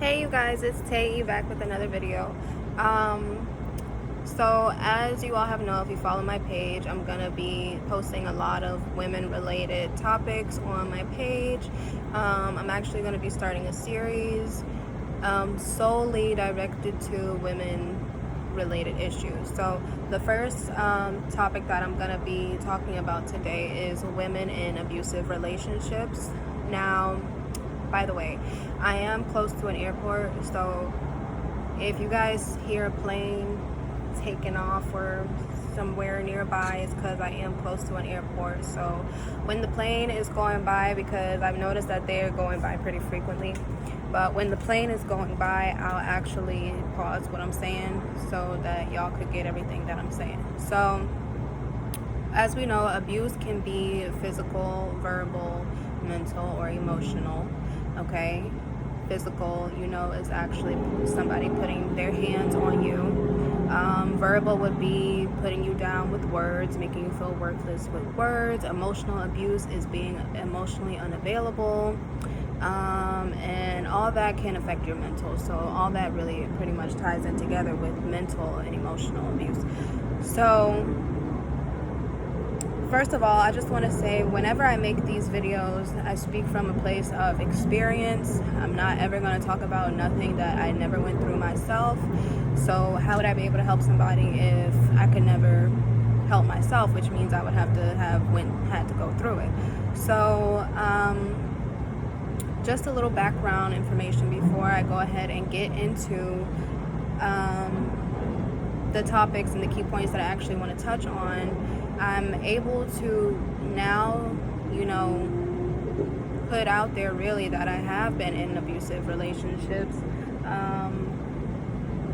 Hey you guys, it's Tay back with another video. So as you all have known, if you follow my page, I'm gonna be posting a lot of women related topics on my page. I'm actually gonna be starting a series solely directed to women related issues. So the first topic that I'm gonna be talking about today is women in abusive relationships. Now, by the way, I am close to an airport, so if you guys hear a plane taking off or somewhere nearby, it's because I am close to an airport. So when the plane is going by, because I've noticed that they're going by pretty frequently, but when the plane is going by, I'll actually pause what I'm saying so that y'all could get everything that I'm saying. So as we know, abuse can be physical, verbal, mental, or emotional. Okay, physical, is actually somebody putting their hands on you. Verbal would be putting you down with words, making you feel worthless with words. Emotional abuse is being emotionally unavailable, and all that can affect your mental. So all that really pretty much ties in together with mental and emotional abuse. So first of all, I just want to say, whenever I make these videos, I speak from a place of experience. I'm not ever going to talk about nothing that I never went through myself. So how would I be able to help somebody if I could never help myself, which means I would have to had to go through it. So just a little background information before I go ahead and get into the topics and the key points that I actually want to touch on. I'm able to now, put out there really that I have been in abusive relationships.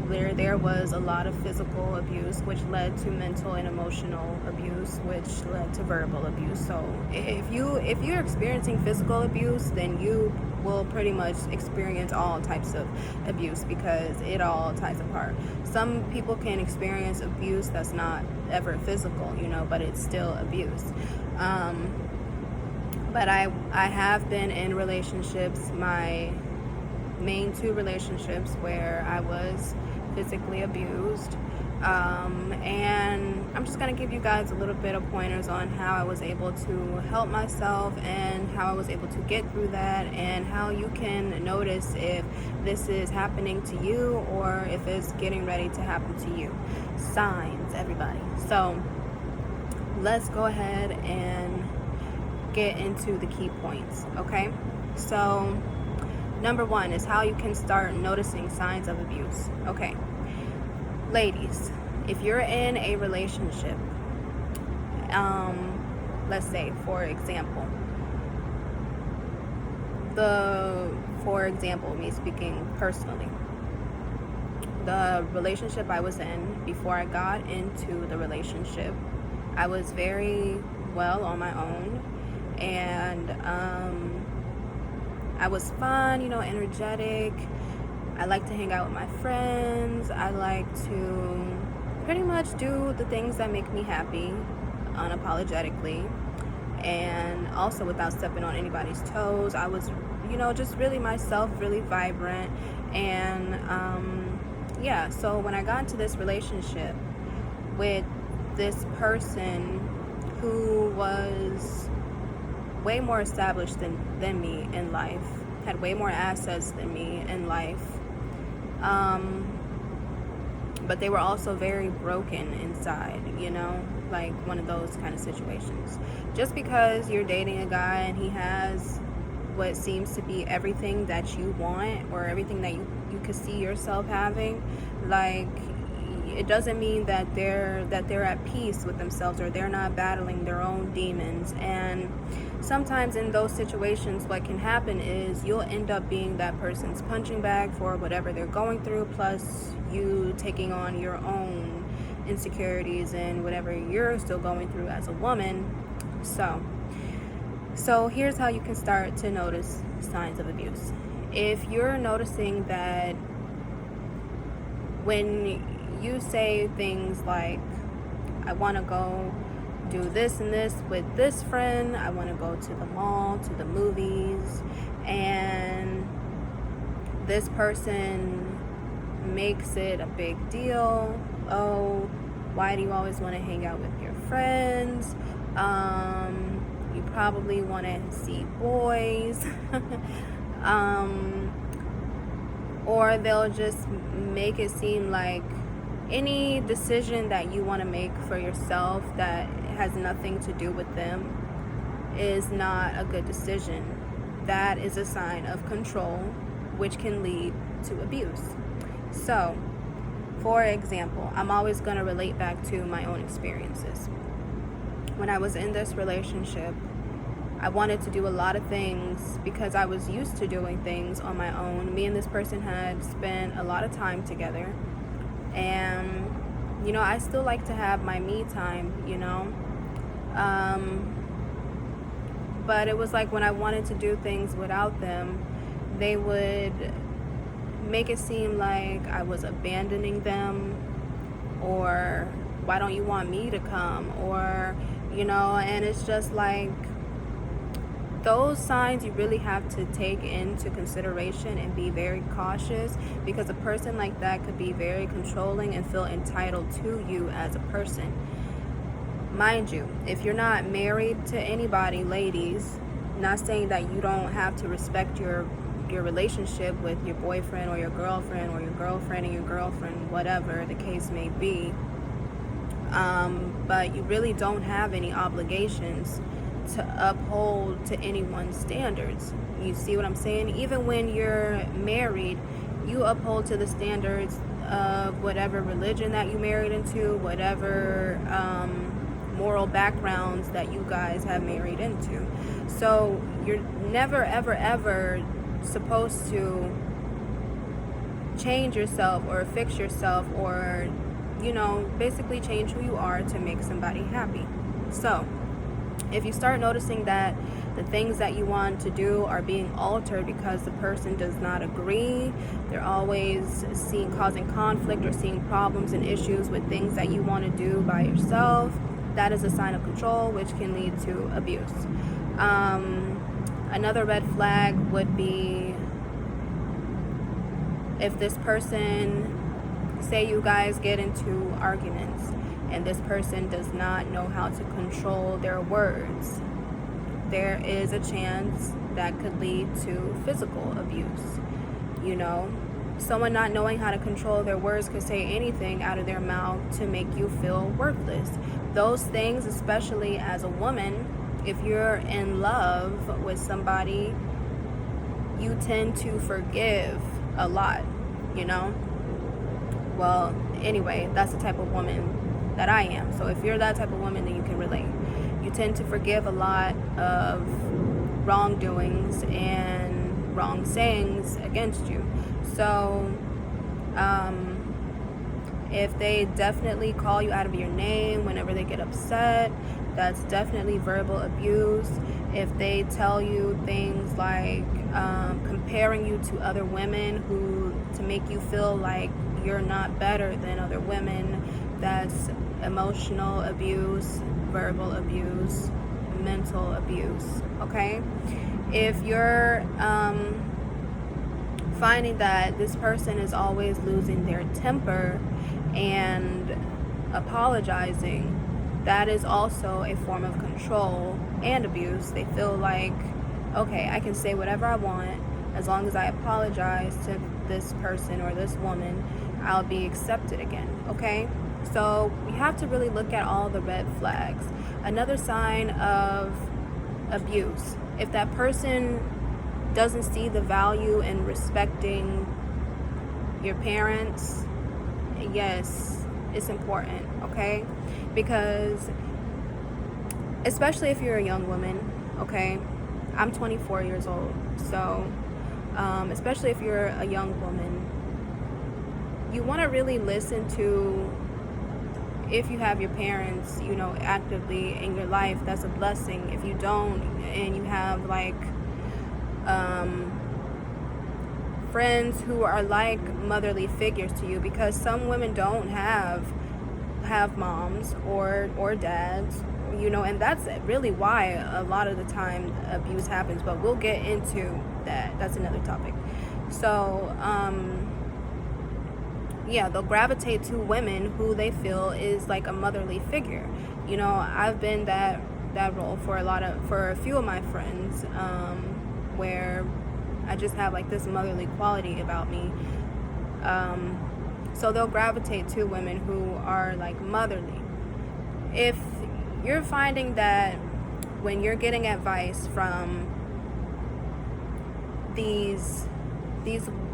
Where there was a lot of physical abuse, which led to mental and emotional abuse, which led to verbal abuse. So if you're experiencing physical abuse, then you will pretty much experience all types of abuse, because it all ties apart. Some people can experience abuse that's not ever physical, but it's still abuse. But I have been in relationships, my main two relationships, where I was physically abused, and I'm just going to give you guys a little bit of pointers on how I was able to help myself and how I was able to get through that, and how you can notice if this is happening to you or if it's getting ready to happen to you. Signs, everybody. So let's go ahead and get into the key points. Okay, so number one is how you can start noticing signs of abuse. Okay, ladies, if you're in a relationship, let's say, for example, me speaking personally, the relationship I was in before I got into the relationship, I was very well on my own, and I was fun, energetic. I like to hang out with my friends. I like to pretty much do the things that make me happy unapologetically, and also without stepping on anybody's toes. I was, just really myself, really vibrant. And yeah, so when I got into this relationship with this person who was way more established than me in life, had way more assets than me in life, but they were also very broken inside, like one of those kind of situations. Just because you're dating a guy and he has what seems to be everything that you want, or everything that you could see yourself having, like, it doesn't mean that they're at peace with themselves, or they're not battling their own demons. And sometimes in those situations, what can happen is you'll end up being that person's punching bag for whatever they're going through, plus you taking on your own insecurities and whatever you're still going through as a woman. So here's how you can start to notice signs of abuse. If you're noticing that when you say things like, I want to go do this and this with this friend, I want to go to the mall, to the movies, and this person makes it a big deal. Oh, why do you always want to hang out with your friends? You probably want to see boys. Or they'll just make it seem like any decision that you want to make for yourself that has nothing to do with them is not a good decision. That is a sign of control, which can lead to abuse. So, for example, I'm always going to relate back to my own experiences. When I was in this relationship, I wanted to do a lot of things because I was used to doing things on my own. Me and this person had spent a lot of time together. And, I still like to have my me time, But it was like when I wanted to do things without them, they would make it seem like I was abandoning them, or why don't you want me to come, or, and it's just like, those signs you really have to take into consideration and be very cautious, because a person like that could be very controlling and feel entitled to you as a person. Mind you, if you're not married to anybody, ladies, not saying that you don't have to respect your relationship with your boyfriend or your girlfriend and your girlfriend, whatever the case may be, but you really don't have any obligations to uphold to anyone's standards. You see what I'm saying? Even when you're married, you uphold to the standards of whatever religion that you married into, whatever moral backgrounds that you guys have married into. So you're never ever ever supposed to change yourself or fix yourself, or basically change who you are to make somebody happy. So if you start noticing that the things that you want to do are being altered because the person does not agree, they're always causing conflict or seeing problems and issues with things that you want to do by yourself, that is a sign of control, which can lead to abuse. Another red flag would be if this person, say you guys get into arguments, and this person does not know how to control their words, there is a chance that could lead to physical abuse. Someone not knowing how to control their words could say anything out of their mouth to make you feel worthless. Those things, especially as a woman, if you're in love with somebody, you tend to forgive a lot, Well, anyway, that's the type of woman that I am. So if you're that type of woman, then you can relate. You tend to forgive a lot of wrongdoings and wrong sayings against you. So if they definitely call you out of your name whenever they get upset, that's definitely verbal abuse. If they tell you things like comparing you to other women to make you feel like you're not better than other women, that's emotional abuse, verbal abuse, mental abuse. Okay? If you're finding that this person is always losing their temper and apologizing, that is also a form of control and abuse. They feel like, okay, I can say whatever I want as long as I apologize to this person or this woman, I'll be accepted again. Okay? So we have to really look at all the red flags. Another sign of abuse, if that person doesn't see the value in respecting your parents, yes, it's important, okay? Because especially if you're a young woman, okay? I'm 24 years old, so especially if you're a young woman, you want to really listen to, if you have your parents, actively in your life, that's a blessing. If you don't, and you have like friends who are like motherly figures to you, because some women don't have moms or dads, and that's really why a lot of the time abuse happens, but we'll get into that. That's another topic. So yeah, they'll gravitate to women who they feel is like a motherly figure. You know, I've been that role for a few of my friends, where I just have like this motherly quality about me. So they'll gravitate to women who are like motherly. If you're finding that when you're getting advice from these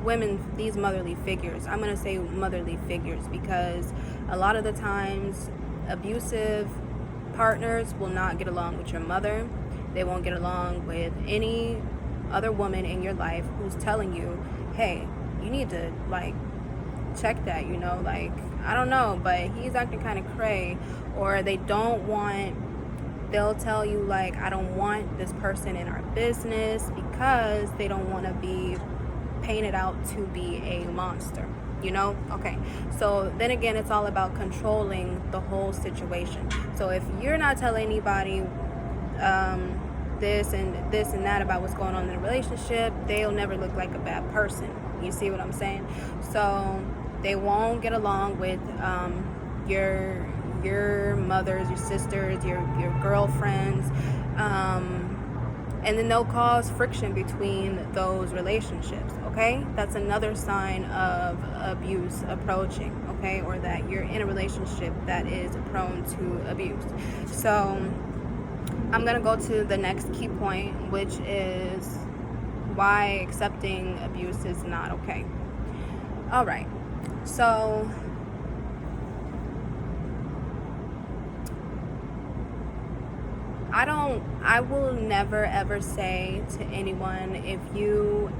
women, these motherly figures, I'm going to say motherly figures because a lot of the times abusive partners will not get along with your mother. They won't get along with any other woman in your life who's telling you, hey, you need to like check that, you know, like, I don't know, but he's acting kind of cray. Or they'll tell you like, I don't want this person in our business because they don't want to be painted out to be a monster, you know? Okay, so then again, it's all about controlling the whole situation. So if you're not telling anybody this and that about what's going on in the relationship, they'll never look like a bad person. You see what I'm saying? So they won't get along with your mothers, your sisters, your girlfriends, and then they'll cause friction between those relationships. Okay, that's another sign of abuse approaching. Okay, or that you're in a relationship that is prone to abuse. So I'm gonna go to the next key point, which is why accepting abuse is not okay. All right, so I will never ever say to anyone, if you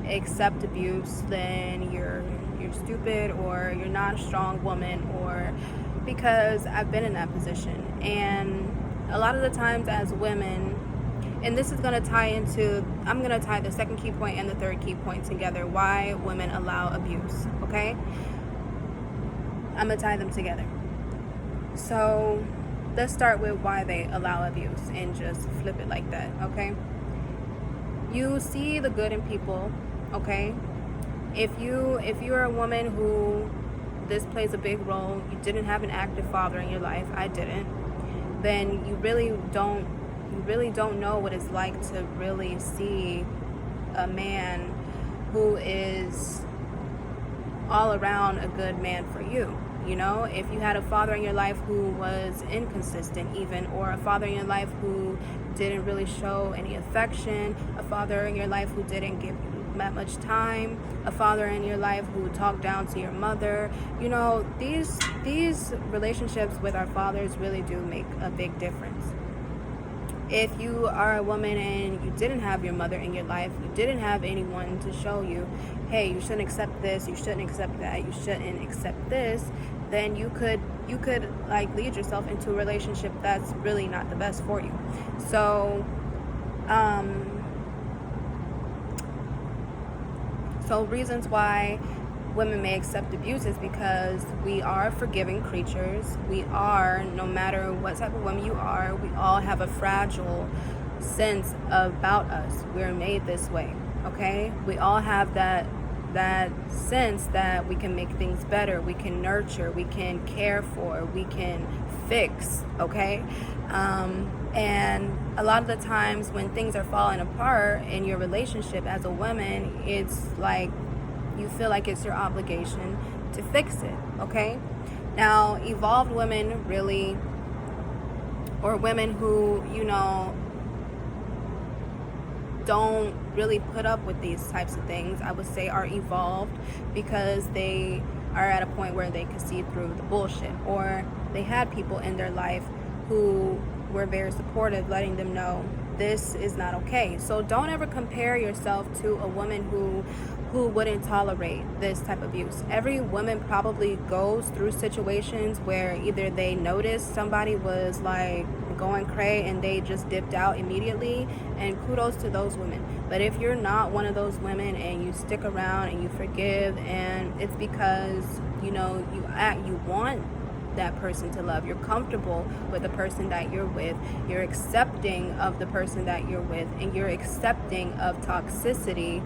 accept abuse, then you're stupid or you're not a strong woman, or because I've been in that position. And a lot of the times as women, and this is going to tie into, I'm going to tie the second key point and the third key point together, why women allow abuse, okay? I'm going to tie them together. So let's start with why they allow abuse and just flip it like that, okay? You see the good in people, okay? If you're a woman who this plays a big role, you didn't have an active father in your life, I didn't, then you really don't know what it's like to really see a man who is all around a good man for you. You know, if you had a father in your life who was inconsistent even, or a father in your life who didn't really show any affection, a father in your life who didn't give you that much time, a father in your life who talked down to your mother, you know, these relationships with our fathers really do make a big difference. If you are a woman and you didn't have your mother in your life, you didn't have anyone to show you, hey, you shouldn't accept this, you shouldn't accept that, you shouldn't accept this, then you could like lead yourself into a relationship that's really not the best for you. So reasons why women may accept abuse is because we are forgiving creatures. We are, no matter what type of woman you are, we all have a fragile sense about us. We're made this way, okay? We all have that sense that we can make things better, we can nurture, we can care for, we can fix, okay? And a lot of the times when things are falling apart in your relationship as a woman, it's like you feel like it's your obligation to fix it, okay? Now, evolved women really, or women who, you know, don't really put up with these types of things, I would say are evolved because they are at a point where they can see through the bullshit, or they had people in their life who were very supportive, letting them know this is not okay. So don't ever compare yourself to a woman who wouldn't tolerate this type of abuse. Every woman probably goes through situations where either they noticed somebody was like going cray and they just dipped out immediately, and kudos to those women. But if you're not one of those women and you stick around and you forgive, and it's because, you know, you want that person to love, you're comfortable with the person that you're with, you're accepting of the person that you're with, and you're accepting of toxicity,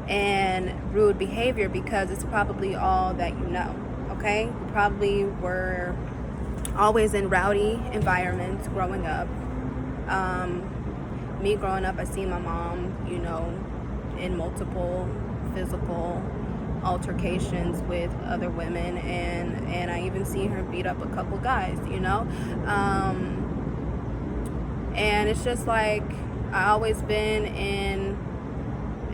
and rude behavior because it's probably all that you know, okay? You probably were always in rowdy environments growing up. Me growing up, I seen my mom, you know, in multiple physical altercations with other women, and I even seen her beat up a couple guys, you know. And it's just like I always been in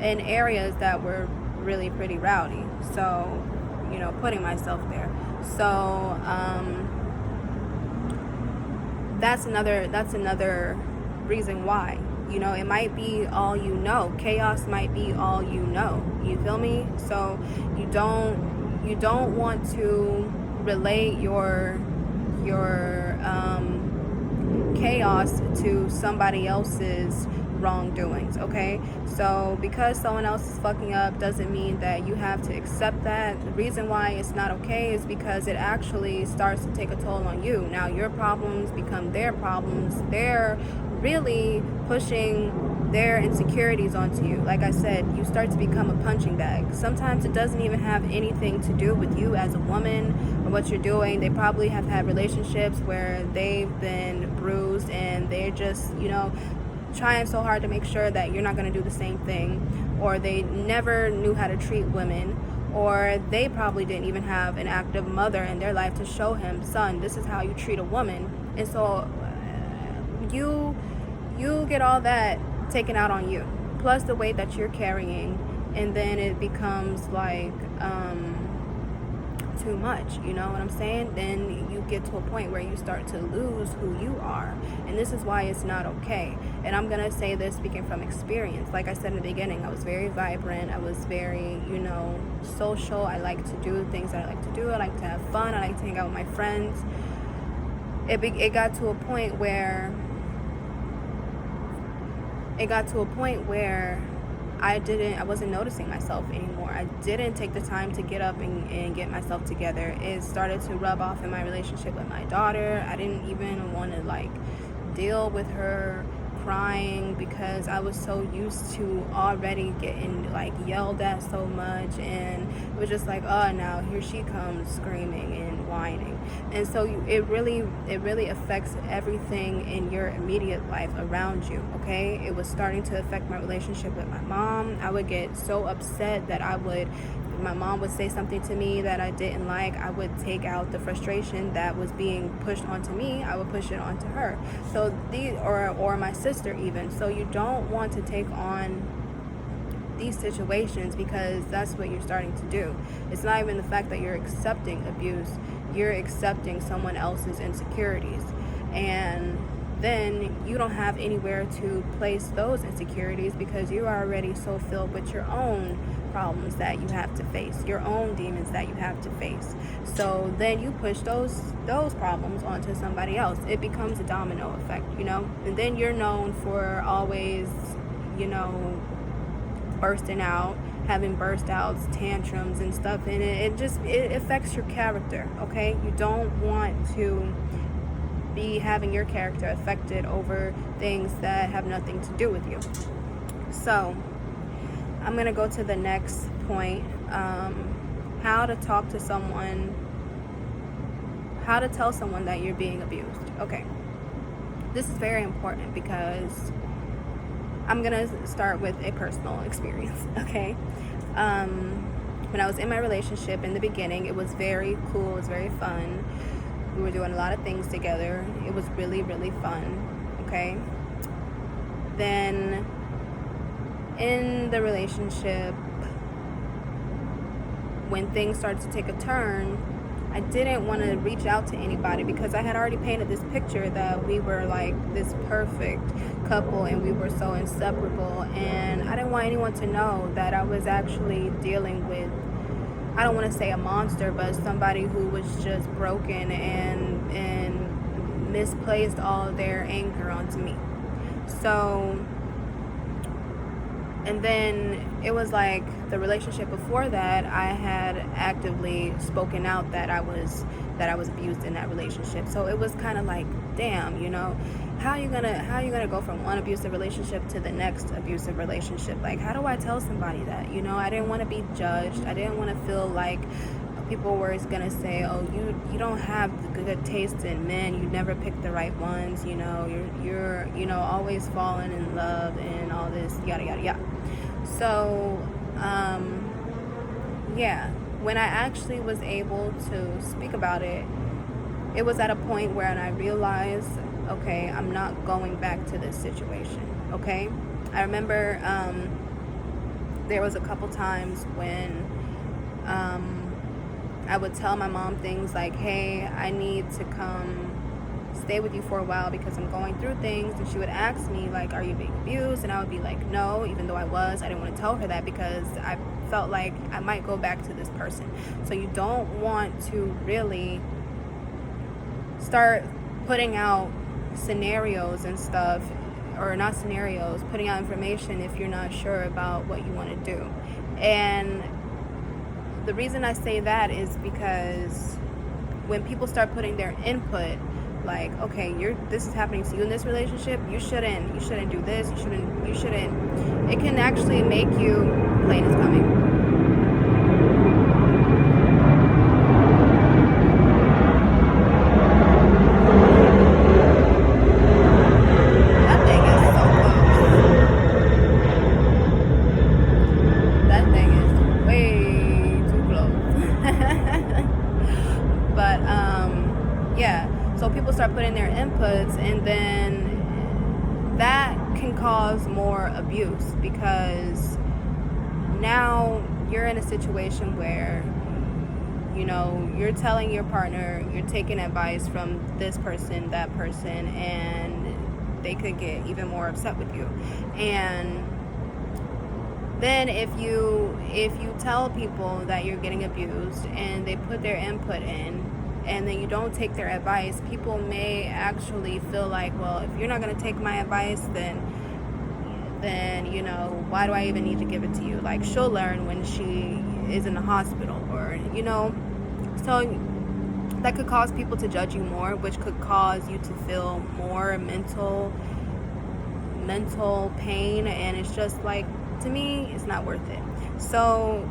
areas that were really pretty rowdy, so, you know, putting myself there. So that's another reason why, you know, it might be all you know. Chaos might be all you know. You feel me? So you don't want to relate your chaos to somebody else's wrongdoings, okay? So because someone else is fucking up doesn't mean that you have to accept that. The reason why it's not okay is because it actually starts to take a toll on you. Now your problems become their problems. They're really pushing their insecurities onto you. Like I said, you start to become a punching bag. Sometimes it doesn't even have anything to do with you as a woman or what you're doing. They probably have had relationships where they've been bruised and they're just, you know, trying so hard to make sure that you're not going to do the same thing, or they never knew how to treat women, or they probably didn't even have an active mother in their life to show him, son, this is how you treat a woman. And so you get all that taken out on you, plus the weight that you're carrying, and then it becomes like too much, you know what I'm saying? Then you get to a point where you start to lose who you are, and this is why it's not okay. And I'm gonna say this speaking from experience. Like I said in the beginning, I was very vibrant, I was very, you know, social. I like to do things that I like to do. I like to have fun. I like to hang out with my friends. It got to a point where I wasn't noticing myself anymore. I didn't take the time to get up and get myself together. It started to rub off in my relationship with my daughter. I didn't even want to like deal with her crying because I was so used to already getting like yelled at so much, and it was just like, oh, now here she comes screaming and whining. And so it really affects everything in your immediate life around you, okay? It was starting to affect my relationship with my mom. I would get so upset that my mom would say something to me that I didn't like. I would take out the frustration that was being pushed onto me. I would push it onto her. So or my sister even. So you don't want to take on these situations because that's what you're starting to do. It's not even the fact that you're accepting abuse. You're accepting someone else's insecurities. And then you don't have anywhere to place those insecurities because you are already so filled with your own problems that you have to face, your own demons that you have to face. So then you push those problems onto somebody else. It becomes a domino effect, you know? And then you're known for always, you know, bursting out, having burst outs, tantrums and stuff, and it affects your character, okay? You don't want to be having your character affected over things that have nothing to do with you. So I'm gonna go to the next point. How to talk to someone, how to tell someone that you're being abused. Okay, this is very important because I'm gonna start with a personal experience. Okay, when I was in my relationship in the beginning, it was very cool, it was very fun. We were doing a lot of things together. It was really, really fun, okay? Then in the relationship, when things started to take a turn, I didn't want to reach out to anybody because I had already painted this picture that we were like this perfect couple and we were so inseparable, and I didn't want anyone to know that I was actually dealing with, I don't want to say a monster, but somebody who was just broken and misplaced all their anger onto me. So And then it was like the relationship before that, I had actively spoken out that I was abused in that relationship. So it was kind of like, damn, how are you gonna go from one abusive relationship to the next abusive relationship? Like, how do I tell somebody that? I didn't want to be judged. I didn't want to feel like people were gonna say, oh, you don't have the good taste in men, you never pick the right ones, you're always falling in love and all this yada yada yada. So yeah, when I actually was able to speak about it, it was at a point where I realized, okay, I'm not going back to this situation. Okay, I remember there was a couple times when I would tell my mom things like, hey, I need to come stay with you for a while because I'm going through things. And she would ask me, like, are you being abused? And I would be like, no, even though I didn't want to tell her that because I felt like I might go back to this person. So you don't want to really start putting out scenarios and stuff, or not scenarios, putting out information if you're not sure about what you want to do. And the reason I say that is because when people start putting their input, like, okay, this is happening to you in this relationship, you shouldn't do this, you shouldn't, it can actually make you, plane is coming. So people start putting their inputs, and then that can cause more abuse because now you're in a situation where you're telling your partner, you're taking advice from this person, that person, and they could get even more upset with you. And then if you tell people that you're getting abused and they put their input in, and then you don't take their advice, people may actually feel like, well, if you're not going to take my advice, then why do I even need to give it to you? Like, she'll learn when she is in the hospital, or so that could cause people to judge you more, which could cause you to feel more mental pain, and it's just like, to me, it's not worth it. So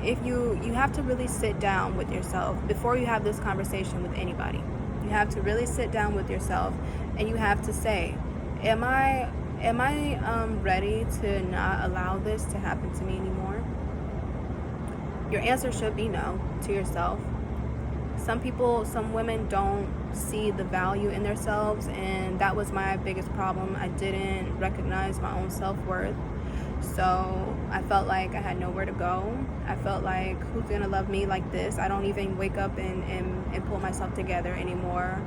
if you have to really sit down with yourself before you have this conversation with anybody. You have to really sit down with yourself, and you have to say, am I ready to not allow this to happen to me anymore? Your answer should be no to yourself. Some women don't see the value in themselves, and that was my biggest problem. I didn't recognize my own self-worth. So I felt like I had nowhere to go. I felt like, who's gonna love me like this? I don't even wake up and pull myself together anymore.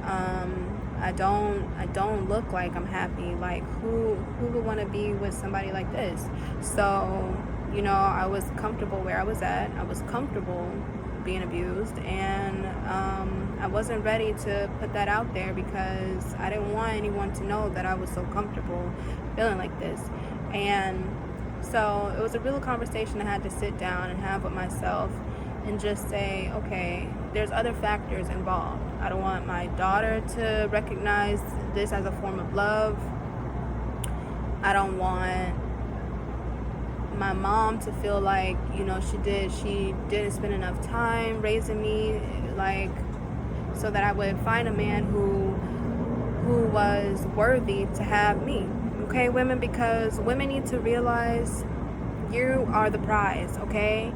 I don't look like I'm happy. Like, who would want to be with somebody like this? So I was comfortable where I was at. I was comfortable being abused, and I wasn't ready to put that out there because I didn't want anyone to know that I was so comfortable feeling like this. And so it was a real conversation I had to sit down and have with myself and just say, okay, there's other factors involved. I don't want my daughter to recognize this as a form of love. I don't want my mom to feel like, she didn't spend enough time raising me, like, so that I would find a man who was worthy to have me. Okay, women, because women need to realize you are the prize, okay?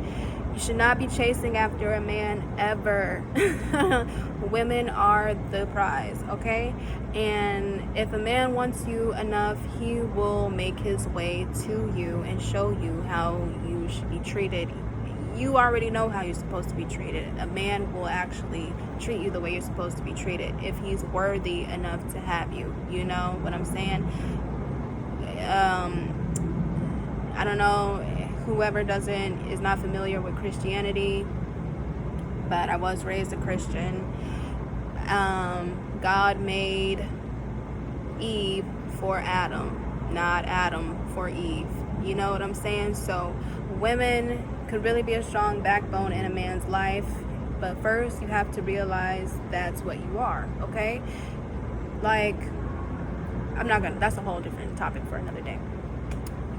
You should not be chasing after a man ever. Women are the prize, okay? And if a man wants you enough, he will make his way to you and show you how you should be treated. You already know how you're supposed to be treated. A man will actually treat you the way you're supposed to be treated if he's worthy enough to have you. You know what I'm saying? I don't know, whoever is not familiar with Christianity, but I was raised a Christian. God made Eve for Adam. not Adam for Eve. You know what I'm saying? So women could really be a strong backbone in a man's life, but first you have to realize that's what you are, okay? Like, that's a whole different topic for another day.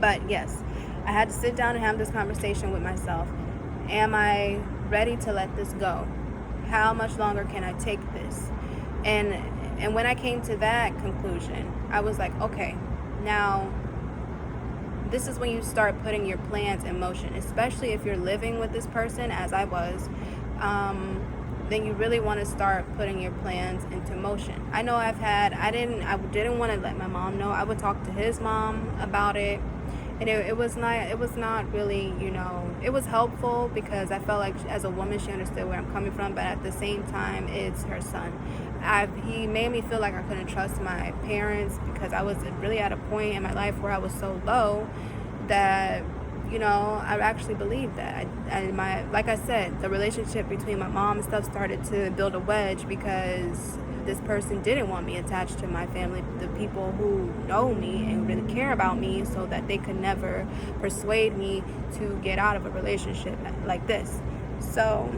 But yes, I had to sit down and have this conversation with myself. Am I ready to let this go? How much longer can I take this? And when I came to that conclusion, I was like, okay, now this is when you start putting your plans in motion, especially if you're living with this person, as I was. Then you really want to start putting your plans into motion. I know I didn't want to let my mom know. I would talk to his mom about it, and it was not really, it was helpful because I felt like as a woman she understood where I'm coming from, but at the same time it's her son. He made me feel like I couldn't trust my parents because I was really at a point in my life where I was so low that I actually believed that. Like I said, the relationship between my mom and stuff started to build a wedge because this person didn't want me attached to my family, the people who know me and really care about me, so that they could never persuade me to get out of a relationship like this. So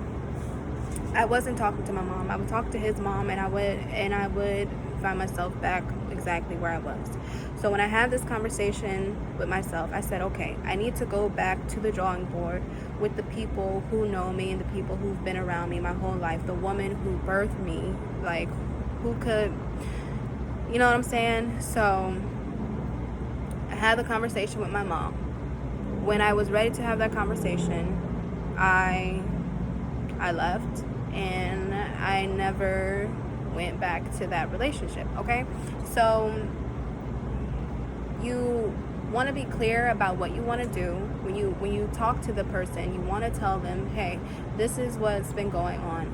I wasn't talking to my mom. I would talk to his mom, and I would find myself back exactly where I was. So when I had this conversation with myself, I said, okay, I need to go back to the drawing board with the people who know me and the people who've been around me my whole life, the woman who birthed me, like, who could, you know what I'm saying? So I had the conversation with my mom. When I was ready to have that conversation, I left, and I never went back to that relationship, okay? So you want to be clear about what you want to do. When you talk to the person, you want to tell them, hey, this is what's been going on,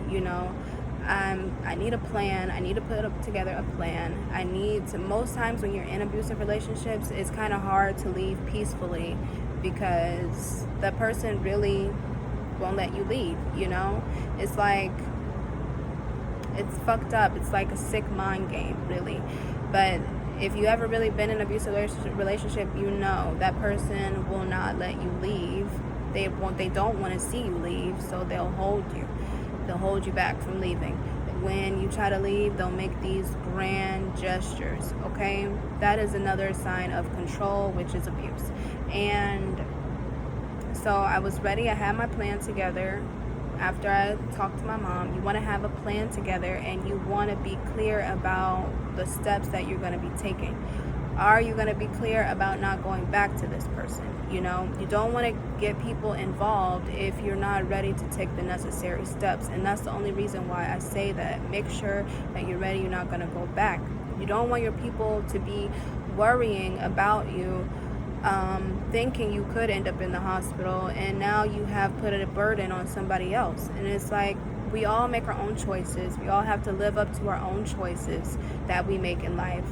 I need a plan. I need to put together a plan. Most times when you're in abusive relationships, it's kind of hard to leave peacefully because the person really won't let you leave, It's like, it's fucked up. It's like a sick mind game, really. But if you ever really been in an abusive relationship, that person will not let you leave. They don't want to see you leave, so they'll hold you. They'll hold you back from leaving. When you try to leave, they'll make these grand gestures, okay? That is another sign of control, which is abuse. And so I was ready. I had my plan together. After I talked to my mom, you want to have a plan together, and you want to be clear about the steps that you're going to be taking. Are you going to be clear about not going back to this person? You don't want to get people involved if you're not ready to take the necessary steps. And that's the only reason why I say that. Make sure that you're ready. You're not going to go back. You don't want your people to be worrying about you, thinking you could end up in the hospital, and now you have put a burden on somebody else. And it's like, we all make our own choices. We all have to live up to our own choices that we make in life,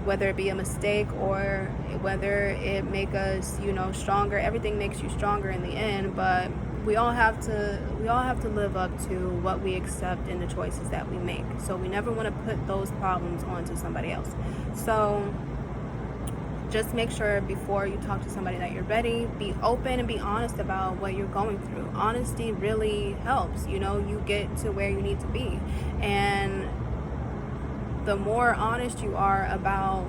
whether it be a mistake or whether it make us, stronger. Everything makes you stronger in the end, but we all have to live up to what we accept in the choices that we make. So we never want to put those problems onto somebody else. So just make sure before you talk to somebody that you're ready. Be open and be honest about what you're going through. Honesty really helps. You get to where you need to be. And the more honest you are about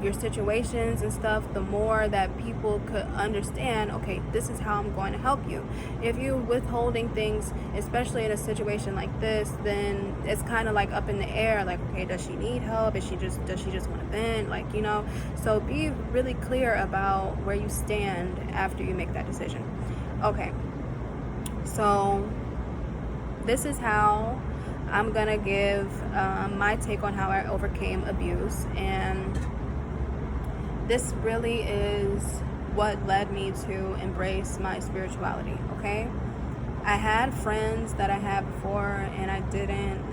your situations and stuff, the more that people could understand, okay, this is how I'm going to help you. If you're withholding things, especially in a situation like this, then it's kind of like up in the air, like, okay, does she need help? Does she just want to vent? So be really clear about where you stand after you make that decision. Okay, so this is how I'm gonna give my take on how I overcame abuse, and this really is what led me to embrace my spirituality, okay? I had friends that I had before, and I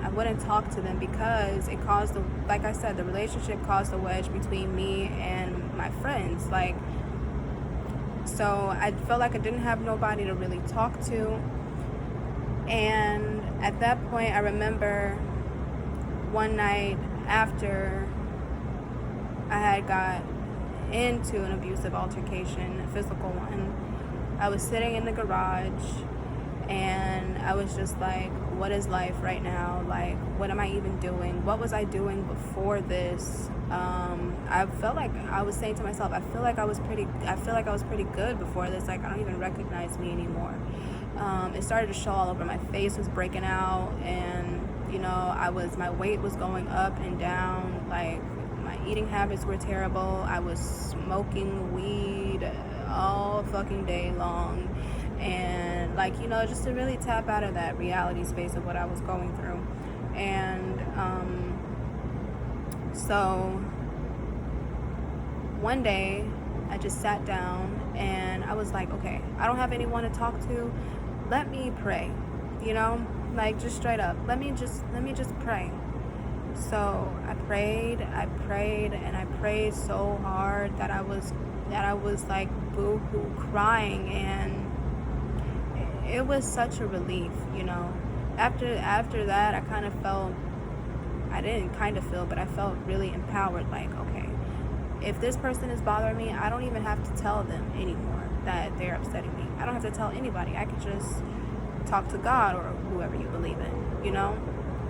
wouldn't talk to them because it caused, like I said, the relationship caused a wedge between me and my friends. So I felt like I didn't have nobody to really talk to. And at that point, I remember one night after I had got into an abusive altercation, a physical one. I was sitting in the garage and I was just like, what is life right now? Like, what am I even doing? What was I doing before this? I felt like I was saying to myself, I feel like I was pretty good before this. Like, I don't even recognize me anymore. It started to show all over. My face was breaking out, and my weight was going up and down. Like, my eating habits were terrible. I was smoking weed all fucking day long, and just to really tap out of that reality space of what I was going through. And so one day I just sat down and I was like, okay, I don't have anyone to talk to. Let me pray, just straight up. Let me just pray. So I prayed, and I prayed so hard that I was like boo-hoo crying, and it was such a relief, After that, I felt really empowered. Like, okay, if this person is bothering me, I don't even have to tell them anymore that they're upsetting me. I don't have to tell anybody. I could just talk to God or whoever you believe in,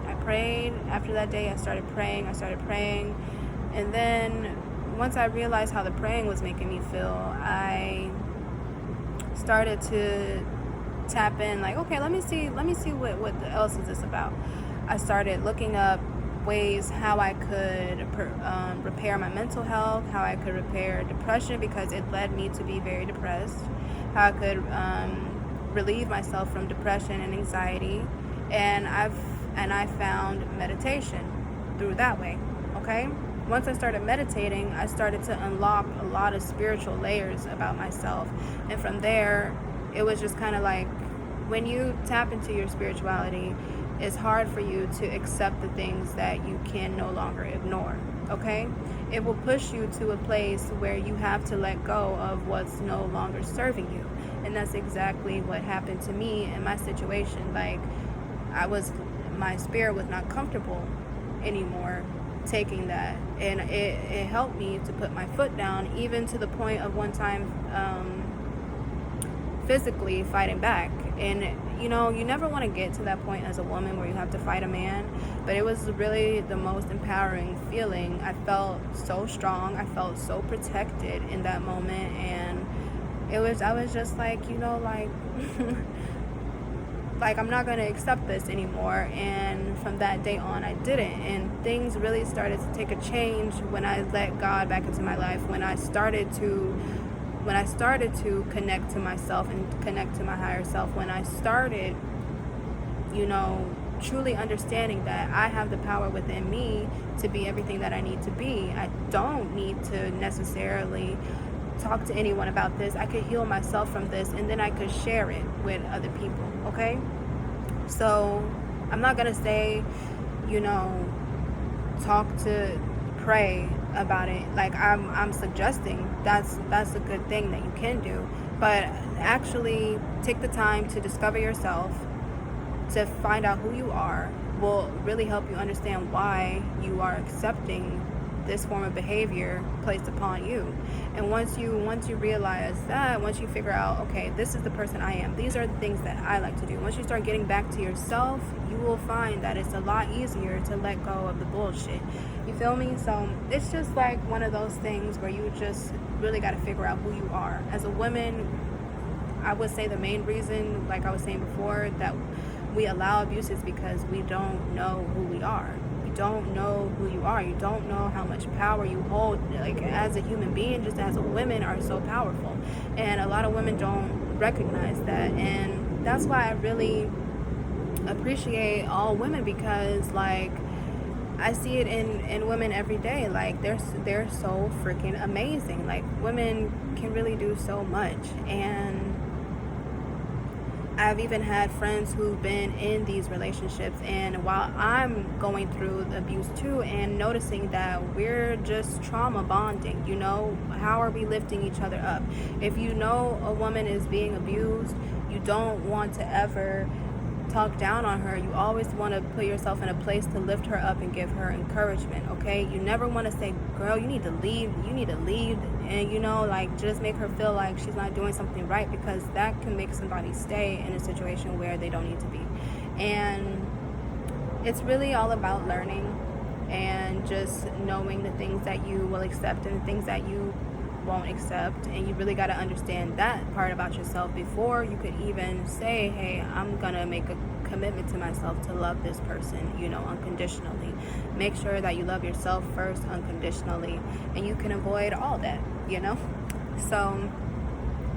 I prayed. After that day, I started praying, and then once I realized how the praying was making me feel, I started to tap in, like, okay, let me see what else is this about. I started looking up ways how I could repair my mental health, how I could repair depression, because it led me to be very depressed, how I could relieve myself from depression and anxiety, and I found meditation through that way. Okay, once I started meditating, I started to unlock a lot of spiritual layers about myself, and from there it was just kind of like, when you tap into your spirituality, it's hard for you to accept the things that you can no longer ignore. Okay, it will push you to a place where you have to let go of what's no longer serving you, and that's exactly what happened to me in my situation. Like, my spirit was not comfortable anymore taking that, and it helped me to put my foot down, even to the point of one time physically fighting back. And you never want to get to that point as a woman where you have to fight a man, but it was really the most empowering feeling. I felt so strong, I felt so protected in that moment, and I was just like, like, I'm not going to accept this anymore. And from that day on, I didn't. And things really started to take a change when I let God back into my life, when I started to connect to myself and connect to my higher self, when I started, truly understanding that I have the power within me to be everything that I need to be. I don't need to necessarily talk to anyone about this. I could heal myself from this, and then I could share it with other people. Okay, so I'm not gonna say, pray about it. Like, I'm suggesting that's a good thing that you can do, but actually take the time to discover yourself, to find out who you are, will really help you understand why you are accepting this form of behavior placed upon you. And once you realize that, once you figure out, okay, this is the person I am, these are the things that I like to do, once you start getting back to yourself, you will find that it's a lot easier to let go of the bullshit. You feel me? So it's just like one of those things where you just really got to figure out who you are. As a woman, I would say the main reason, like I was saying before, that we allow abuse is because we don't know who we are. You don't know who you are. You don't know how much power you hold. Like, as a human being, just as a woman, are so powerful. And a lot of women don't recognize that. And that's why I really appreciate all women, because, like, I see it in women every day. Like, they're so freaking amazing. Like, women can really do so much. And I've even had friends who've been in these relationships, and while I'm going through the abuse too, and noticing that we're just trauma bonding, how are we lifting each other up? If a woman is being abused, you don't want to ever talk down on her. You always want to put yourself in a place to lift her up and give her encouragement, okay? You never want to say, girl, you need to leave, and you know, like, just make her feel like she's not doing something right, because that can make somebody stay in a situation where they don't need to be. And it's really all about learning and just knowing the things that you will accept and the things that you won't accept. And you really got to understand that part about yourself before you could even say, hey, I'm gonna make a commitment to myself to love this person, you know, unconditionally. Make sure that you love yourself first unconditionally, and you can avoid all that, you know. So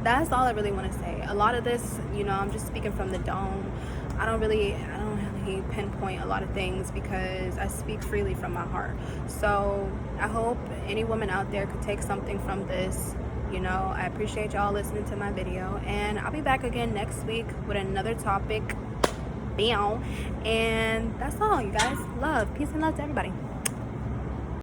that's all I really want to say. A lot of this, you know, I'm just speaking from the dome. I don't really pinpoint a lot of things because I speak freely from my heart. So I hope any woman out there could take something from this. You know, I appreciate y'all listening to my video, and I'll be back again next week with another topic. And that's all, you guys. Love, peace, and love to everybody.